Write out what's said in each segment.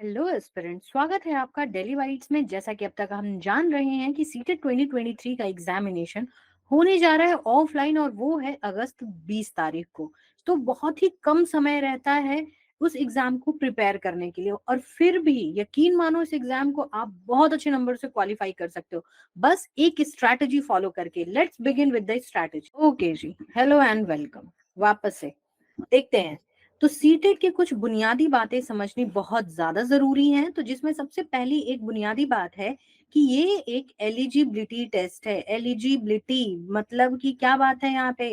Hello aspirant, स्वागत है आपका डेली वाइट्स में। जैसा कि अब तक हम जान रहे हैं कि सीटेट 2023 का एग्जामिनेशन होने जा रहा है ऑफलाइन, और वो है अगस्त 20 तारीख को। तो बहुत ही कम समय रहता है उस एग्जाम को प्रिपेयर करने के लिए, और फिर भी यकीन मानो इस एग्जाम को आप बहुत अच्छे नंबर से क्वालिफाई कर सकते हो, बस एक स्ट्रैटेजी फॉलो करके। Let's begin with the strategy. Okay जी, हेलो एंड वेलकम वापस से। देखते हैं। तो सीटेट के कुछ बुनियादी बातें समझनी बहुत ज्यादा जरूरी हैं, तो जिसमें सबसे पहली एक बुनियादी बात है कि ये एक एलिजिबिलिटी टेस्ट है। एलिजिबिलिटी मतलब कि क्या बात है यहाँ पे?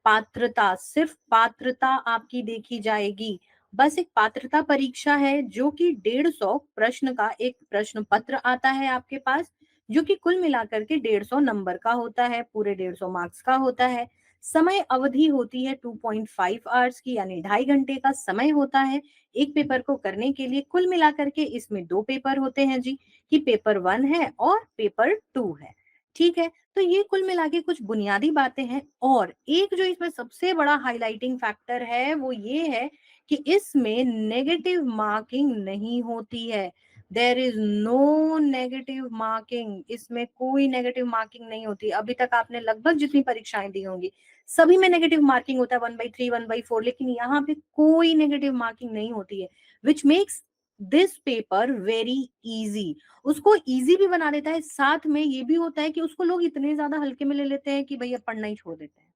पात्रता, सिर्फ पात्रता आपकी देखी जाएगी। बस एक पात्रता परीक्षा है जो कि 150 प्रश्न का एक प्रश्न पत्र आता है आपके पास, जो कि कुल मिलाकर के 150 नंबर का होता है, पूरे 150 मार्क्स का होता है। समय अवधि होती है 2.5 आवर्स की, यानी 2.5 घंटे का समय होता है एक पेपर को करने के लिए। कुल मिलाकर के इसमें दो पेपर होते हैं जी, कि पेपर 1 है और पेपर 2 है। ठीक है, तो ये कुल मिला के कुछ बुनियादी बातें हैं। और एक जो इसमें सबसे बड़ा हाईलाइटिंग फैक्टर है वो ये है कि इसमें नेगेटिव मार्किंग नहीं होती है। There is no negative marking, इसमें कोई नेगेटिव मार्किंग नहीं होती। अभी तक आपने लगभग जितनी परीक्षाएं दी होंगी सभी में नेगेटिव मार्किंग होता है, 1/3 1/4, लेकिन यहाँ पे कोई नेगेटिव मार्किंग नहीं होती है, which makes this paper very easy. उसको इजी भी बना देता है, साथ में ये भी होता है कि उसको लोग इतने ज्यादा हल्के में ले लेते हैं कि भैया पढ़ना ही छोड़ देते हैं।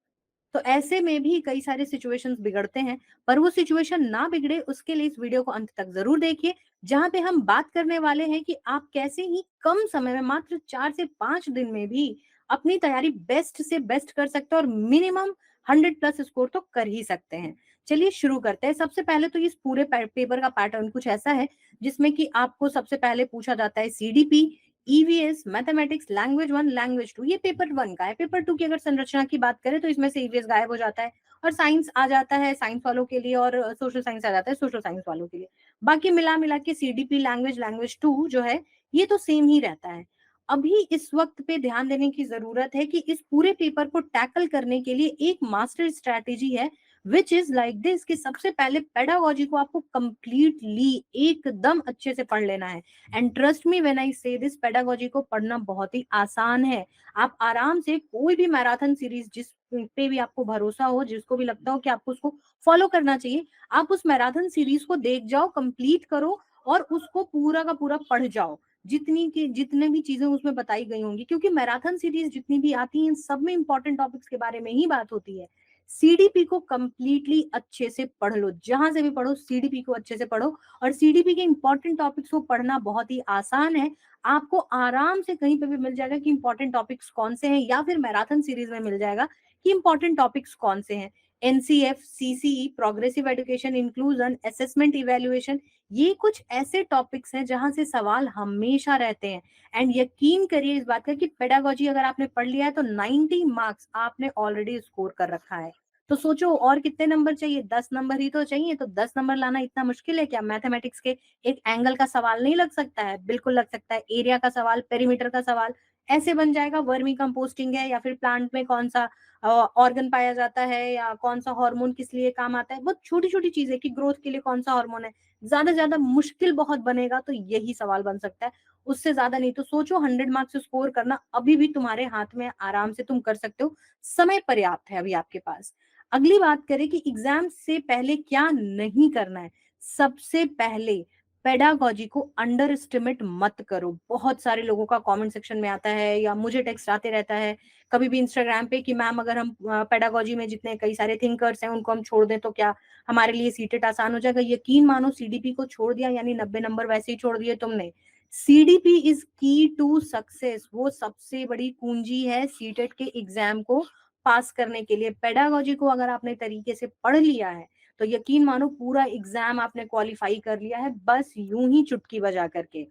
तो ऐसे में भी कई सारे सिचुएशंस बिगड़ते हैं, पर वो सिचुएशन ना बिगड़े उसके लिए इस वीडियो को अंत तक जरूर देखिए, जहां पे हम बात करने वाले हैं कि आप कैसे ही कम समय में, मात्र 4 से 5 दिन में भी अपनी तैयारी बेस्ट से बेस्ट कर सकते हैं, और मिनिमम 100+ स्कोर तो कर ही सकते हैं। चलिए शुरू करते हैं। सबसे पहले तो इस पूरे पेपर का पैटर्न कुछ ऐसा है जिसमें कि आपको सबसे पहले पूछा जाता है CDP, EVS, mathematics, language 1, language 2। ये पेपर 1 का है। पेपर 2 की अगर संरचना की बात करें तो इसमें से ईवीएस गायब हो जाता है और साइंस आ जाता है साइंस वालों के लिए, और सोशल साइंस आ जाता है सोशल साइंस वालों के लिए। बाकी मिला मिला के सीडीपी, लैंग्वेज 2 जो है ये तो सेम ही रहता है। अभी इस वक्त पे ध्यान देने की जरूरत है कि इस पूरे पेपर को टैकल करने के लिए एक मास्टर स्ट्रैटेजी है, विच इज लाइक दिस, कि सबसे पहले पेडागोजी को आपको कंप्लीटली एकदम अच्छे से पढ़ लेना है। And trust me when I से दिस, पेडागोजी को पढ़ना बहुत ही आसान है। आप आराम से कोई भी मैराथन सीरीज जिस पे भी आपको भरोसा हो, जिसको भी लगता हो कि आपको उसको फॉलो करना चाहिए, आप उस मैराथन सीरीज को देख जाओ, कंप्लीट करो और उसको पूरा का पूरा पढ़ जाओ। जितने भी चीजें उसमें बताई गई होंगी, क्योंकि मैराथन सीरीज जितनी भी आती हैं सब में इंपॉर्टेंट टॉपिक्स के बारे में ही बात होती है। सीडीपी को कंप्लीटली अच्छे से पढ़ लो, जहां से भी पढ़ो सीडीपी को अच्छे से पढ़ो। और सीडीपी के इंपॉर्टेंट टॉपिक्स को पढ़ना बहुत ही आसान है। आपको आराम से कहीं पे भी मिल जाएगा कि इंपॉर्टेंट टॉपिक्स कौन से हैं, या फिर मैराथन सीरीज में मिल जाएगा कि इंपॉर्टेंट टॉपिक्स कौन से हैं। NCF, CCE, progressive education, inclusion, assessment, evaluation, ये कुछ ऐसे टॉपिक्स हैं जहां से सवाल हमेशा रहते हैं। एंड यकीन करिए इस बात का कि पेडागोजी अगर आपने पढ़ लिया है तो 90 मार्क्स आपने ऑलरेडी स्कोर कर रखा है। तो सोचो और कितने नंबर चाहिए? 10 नंबर ही तो चाहिए। तो 10 नंबर लाना इतना मुश्किल है क्या? मैथमेटिक्स के एक एंगल का सवाल नहीं लग सकता है? बिल्कुल लग सकता है। एरिया का सवाल, पेरीमीटर का सवाल ऐसे बन जाएगा। वर्मी कंपोस्टिंग है, या फिर प्लांट में कौन सा ऑर्गन पाया जाता है, या कौन सा हार्मोन किस लिए काम आता है, बहुत छोटी छोटी चीजें कि ग्रोथ के लिए कौन सा हार्मोन है। ज्यादा मुश्किल बहुत बनेगा तो यही सवाल बन सकता है, उससे ज्यादा नहीं। तो सोचो 100 मार्क्स स्कोर करना अभी भी तुम्हारे हाथ में, आराम से तुम कर सकते हो। समय पर्याप्त है अभी आपके पास। अगली बात करें कि एग्जाम से पहले क्या नहीं करना है। सबसे पहले पेडागोजी को अंडर एस्टिमेट मत करो। बहुत सारे लोगों का कमेंट सेक्शन में आता है या मुझे टेक्स्ट आते रहता है कभी भी इंस्टाग्राम पे कि मैम अगर हम पेडागोजी में जितने कई सारे थिंकर्स हैं उनको हम छोड़ दें तो क्या हमारे लिए सीटेट आसान हो जाएगा? यकीन मानो सीडीपी को छोड़ दिया यानी 90 नंबर वैसे ही छोड़ दिए तुमने। सीडीपी इज की टू सक्सेस, वो सबसे बड़ी कुंजी है सीटेट के एग्जाम को पास करने के लिए। पेडागोजी को अगर आपने तरीके से पढ़ लिया है तो यकीन मानो पूरा एग्जाम आपने क्वालिफाई कर लिया है, बस यूं ही चुटकी बजा करके।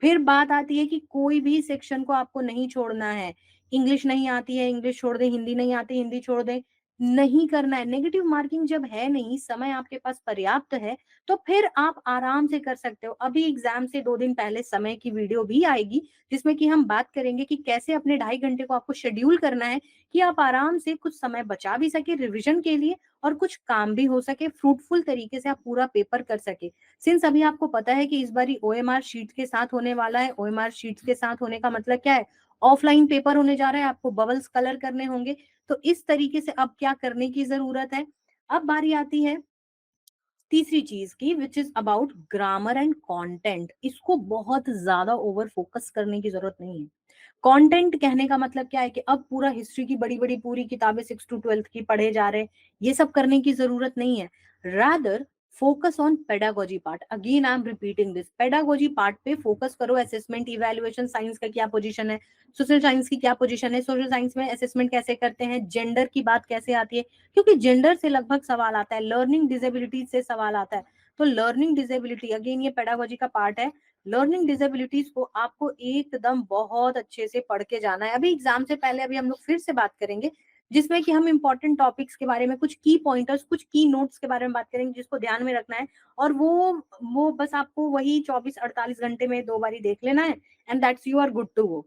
फिर बात आती है कि कोई भी सेक्शन को आपको नहीं छोड़ना है। इंग्लिश नहीं आती है, इंग्लिश छोड़ दें, हिंदी नहीं आती, हिंदी छोड़ दें, नहीं करना है। नेगेटिव मार्किंग जब है नहीं, समय आपके पास पर्याप्त है, तो फिर आप आराम से कर सकते हो। अभी एग्ज़ाम से 2 दिन पहले समय की वीडियो भी आएगी, जिसमें कि हम बात करेंगे कि कैसे अपने ढाई घंटे को आपको शेड्यूल करना है कि आप आराम से कुछ समय बचा भी सकें रिविज़न के लिए और कुछ काम भी हो सके, फ्रूटफुल तरीके से आप पूरा पेपर कर सकें। सिंस अभी आपको पता है कि इस बारी ओएमआर शीट के साथ होने वाला है, ओएमआर शीट्स के साथ होने का मतलब क्या है? ऑफलाइन पेपर होने जा रहा है, आपको बबल्स कलर करने होंगे, तो इस तरीके से अब क्या करने की ज़रूरत है? अब बारी आती है तीसरी चीज़ की which is about grammar and content. इसको बहुत ज़्यादा ओवर फोकस करने की ज़रूरत नहीं है। कंटेंट कहने का मतलब क्या है कि अब पूरा हिस्ट्री की बड़ी-बड़ी पूरी किताबें 6 टू 12th की पढ़े जा रहे हैं, ये सब करने की ज़रूरत नहीं है। Rather focus on pedagogy part. Again I am repeating this, pedagogy part पे फोकस करो। असेसमेंट, इवैल्यूएशन, साइंस का क्या पोजीशन है, सोशल साइंस की क्या पोजीशन है, सोशल साइंस में असेसमेंट कैसे करते हैं, जेंडर की बात कैसे आती है, क्योंकि जेंडर से लगभग सवाल आता है, लर्निंग डिसेबिलिटीज से सवाल आता है। तो लर्निंग डिसेबिलिटी अगेन ये पेडागोजी का पार्ट है। लर्निंग डिसेबिलिटीज को आपको एकदम बहुत अच्छे से पढ़ के जाना है। अभी एग्जाम से पहले अभी हम लोग फिर से बात करेंगे, जिसमें कि हम इंपॉर्टेंट टॉपिक्स के बारे में, कुछ की पॉइंटर्स, कुछ की नोट्स के बारे में बात करेंगे जिसको ध्यान में रखना है। और वो बस आपको वही 24-48 घंटे में 2 बारी देख लेना है and that's you are good to go.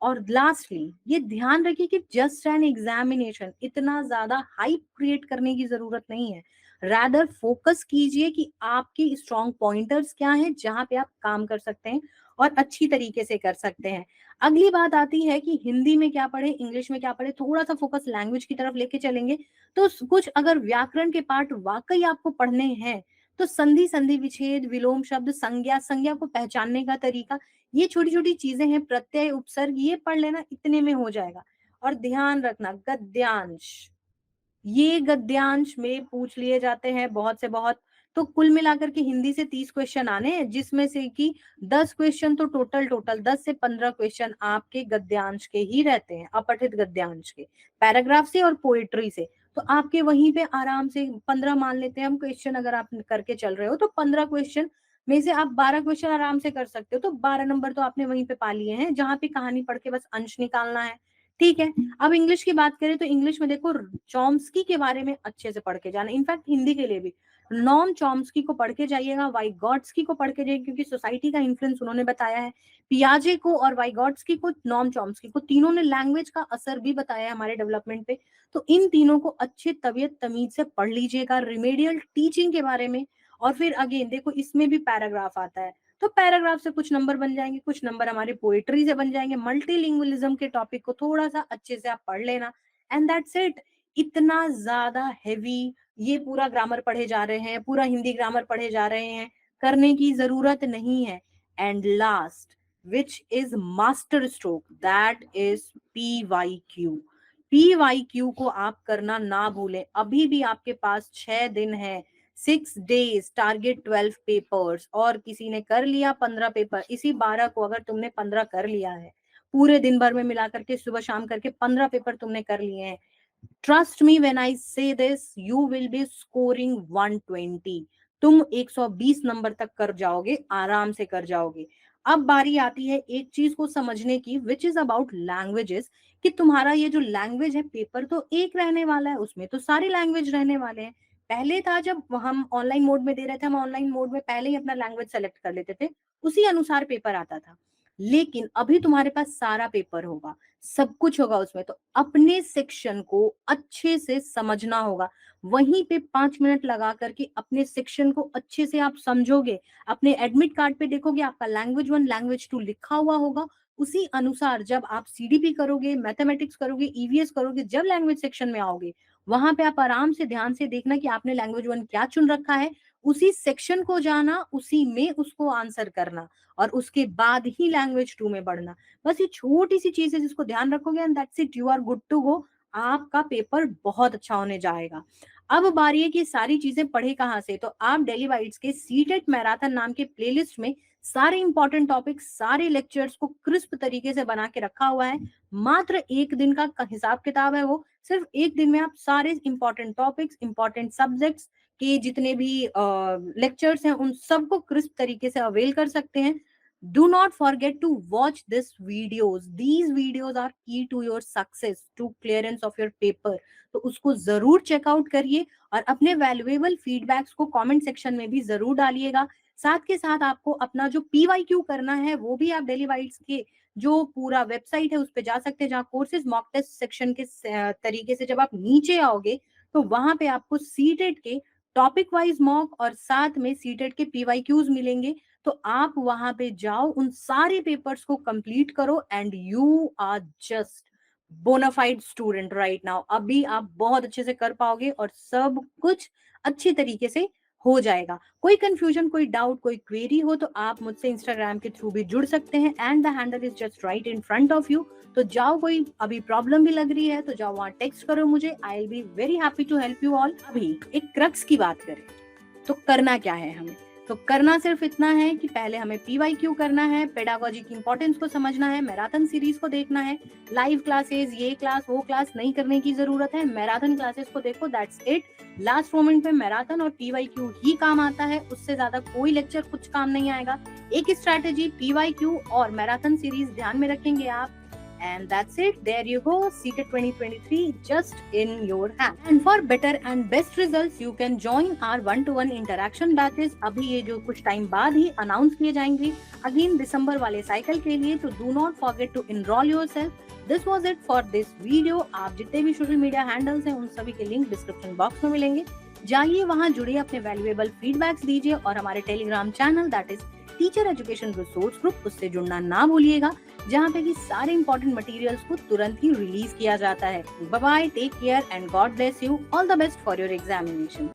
और लास्टली ये ध्यान रखिए कि जस्ट एन एग्जामिनेशन, इतना ज्यादा हाइप क्रिएट करने की जरूरत नहीं है। रादर फोकस कीजिए कि आपके स्ट्रॉन्ग पॉइंटर्स क्या हैं जहां पे आप काम कर सकते हैं और अच्छी तरीके से कर सकते हैं। अगली बात आती है कि हिंदी में क्या पढ़े, इंग्लिश में क्या पढ़े, थोड़ा सा फोकस लैंग्वेज की तरफ लेके चलेंगे तो कुछ अगर व्याकरण के पार्ट वाकई आपको पढ़ने हैं तो संधि, संधि विच्छेद, विलोम शब्द, संज्ञा, संज्ञा को पहचानने का तरीका, ये छोटी छोटी चीजें हैं, प्रत्यय, उपसर्ग, ये पढ़ लेना, इतने में हो जाएगा। और ध्यान रखना गद्यांश, ये गद्यांश में पूछ लिए जाते हैं बहुत से बहुत। तो कुल मिलाकर के हिंदी से 30 क्वेश्चन आने हैं, जिसमें से कि 10 क्वेश्चन तो टोटल 10 से 15 क्वेश्चन आपके गद्यांश के ही रहते हैं, अपठित गद्यांश के, पैराग्राफ से और पोएट्री से। तो आपके वहीं पे आराम से 15 मान लेते हैं हम क्वेश्चन, अगर आप करके चल रहे हो तो 15 क्वेश्चन में से आप 12 क्वेश्चन आराम से कर सकते हो, तो 12 नंबर तो आपने वहीं पे पा लिए हैं, जहां पे कहानी पढ़ के बस अंश निकालना है। ठीक है। अब इंग्लिश की बात करें तो इंग्लिश में देखो, चॉम्स्की के बारे में अच्छे से पढ़ के जाना, इनफैक्ट हिंदी के लिए भी नॉम चॉम्स्की को पढ़ के जाइएगा, वाइगॉट्स्की को पढ़ के जाइए क्योंकि सोसाइटी का इन्फ्लुएंस उन्होंने बताया है, पियाजे को और वाइगॉट्स्की को, नॉम चॉम्स्की को, तीनों ने लैंग्वेज का असर भी बताया है हमारे डेवलपमेंट पे। तो इन तीनों को अच्छे तबीयत तमीज से पढ़ लीजिएगा, रिमेडियल टीचिंग के बारे में। और फिर अगेन देखो इसमें भी पैराग्राफ आता है, तो पैराग्राफ से कुछ नंबर बन जाएंगे, कुछ नंबर हमारे पोएट्री से बन जाएंगे। मल्टीलिंगुअलिज्म के टॉपिक को थोड़ा सा अच्छे से आप पढ़ लेना एंड दैट्स इट। इतना ज्यादा हैवी ये पूरा ग्रामर पढ़े जा रहे हैं, पूरा हिंदी ग्रामर पढ़े जा रहे हैं, करने की जरूरत नहीं है। And last which is master stroke, that is PYQ। PYQ को आप करना ना भूलें। अभी भी आपके पास 6 दिन है, 6 days, टारगेट 12 पेपर्स, और किसी ने कर लिया 15 पेपर, इसी 12 को अगर तुमने 15 कर लिया है, पूरे दिन भर में मिला करके सुबह शाम करके 15 पेपर तुमने कर लिए हैं, ट्रस्ट मी व्हेन आई से this, you will be scoring 120। तुम 120 नंबर तक कर जाओगे, आराम से कर जाओगे। अब बारी आती है एक चीज को समझने की विच इज अबाउट लैंग्वेजेस, कि तुम्हारा ये जो लैंग्वेज है, पेपर तो एक रहने वाला है, उसमें तो सारे लैंग्वेज रहने वाले हैं। पहले था जब हम ऑनलाइन मोड में दे रहे थे, हम ऑनलाइन मोड में पहले ही अपना लैंग्वेज सेलेक्ट कर लेते थे, उसी अनुसार पेपर आता था। लेकिन अभी तुम्हारे पास सारा पेपर होगा, सब कुछ होगा उसमें, तो अपने सेक्शन को अच्छे से समझना होगा। वहीं पे 5 मिनट लगा करके अपने सेक्शन को अच्छे से आप समझोगे, अपने एडमिट कार्ड पे देखोगे आपका लैंग्वेज 1 लैंग्वेज 2 लिखा हुआ होगा, उसी अनुसार जब आप CDP करोगे, मैथमेटिक्स करोगे, EVS करोगे, जब लैंग्वेज सेक्शन में आओगे, वहां पे आप आराम से ध्यान से देखना कि आपने लैंग्वेज 1 क्या चुन रखा है, उसी सेक्शन को जाना, उसी में उसको आंसर करना, और उसके बाद ही लैंग्वेज 2 में बढ़ना। बस ये छोटी सी चीज है जिसको ध्यान रखोगे and that's it, you are good to go. आपका पेपर बहुत अच्छा होने जाएगा। अब बारी है कि सारी चीजें पढ़े कहाँ से, तो आप डेली वाइट्स के सीटेट मैराथन नाम के प्लेलिस्ट में सारे इंपॉर्टेंट टॉपिक्स, सारे लेक्चर्स को क्रिस्प तरीके से बना के रखा हुआ है। मात्र एक दिन का हिसाब किताब है वो, सिर्फ एक दिन में आप सारे इंपॉर्टेंट टॉपिक्स, इंपॉर्टेंट सब्जेक्ट्स के जितने भी लेक्चर्स हैं, उन सबको क्रिस्प तरीके से अवेल कर सकते हैं। Do not forget to watch this videos. These videos are key to your success, to clearance of your paper. तो उसको जरूर चेकआउट करिए और अपने वैल्यूएबल फीडबैक्स को कमेंट सेक्शन में भी जरूर डालिएगा। साथ के साथ आपको अपना जो PYQ करना है वो भी आप डेली वाइट्स के जो पूरा वेबसाइट है उस पे जा सकते हैं, जहाँ कोर्सेज मॉक टेस्ट सेक्शन के तरीके से जब आप नीचे आओगे तो वहां पे आपको सीटेट के टॉपिक वाइज मॉक और साथ में सीटेट के PYQs मिलेंगे। तो आप वहां पे जाओ, उन सारे पेपर्स को कंप्लीट करो and you are just bonafide student right now. अभी आप बहुत अच्छे से कर पाओगे और सब कुछ अच्छी तरीके से हो जाएगा। कोई कंफ्यूजन, कोई डाउट, कोई क्वेरी हो तो आप मुझसे इंस्टाग्राम के थ्रू भी जुड़ सकते हैं and the handle is just right in front of you. तो जाओ, कोई अभी प्रॉब्लम भी लग रही है तो जाओ वहां टेक्स्ट करो मुझे, I will be very happy to help you all. अभी एक क्रक्स की बात करें तो करना क्या है हमें, तो करना सिर्फ इतना है कि पहले हमें PYQ करना है, पेडागोजी की इंपॉर्टेंस को समझना है, मैराथन सीरीज को देखना है। लाइव क्लासेस, ये क्लास वो क्लास नहीं करने की जरूरत है, मैराथन क्लासेस को देखो, दैट्स इट। लास्ट मोमेंट पे मैराथन और PYQ ही काम आता है, उससे ज्यादा कोई लेक्चर कुछ काम नहीं आएगा। एक स्ट्रैटेजी PYQ और मैराथन सीरीज ध्यान में रखेंगे आप, and that's it. There you go, CTET 2023 just in your hand. And for better and best results you can join our one-to-one interaction batches. अभी ये जो कुछ टाइम बाद ही अनाउंस किए जाएंगे अगेन दिसंबर वाले साइकिल के लिए, तो do not forget to enroll yourself. This was it for this video. आप जितने भी सोशल मीडिया हैंडल्स हैं उन सभी के लिंक डिस्क्रिप्शन बॉक्स में मिलेंगे, जाइए वहां जुड़िए, अपने वैल्यूएबल फीडबैक्स दीजिए और हमारे Telegram channel that is teacher education resource group, उससे जुड़ना ना भूलिएगा, जहाँ पे कि सारे इंपॉर्टेंट मटेरियल्स को तुरंत ही रिलीज किया जाता है। Bye bye, take care and God bless you, all the best for your examination.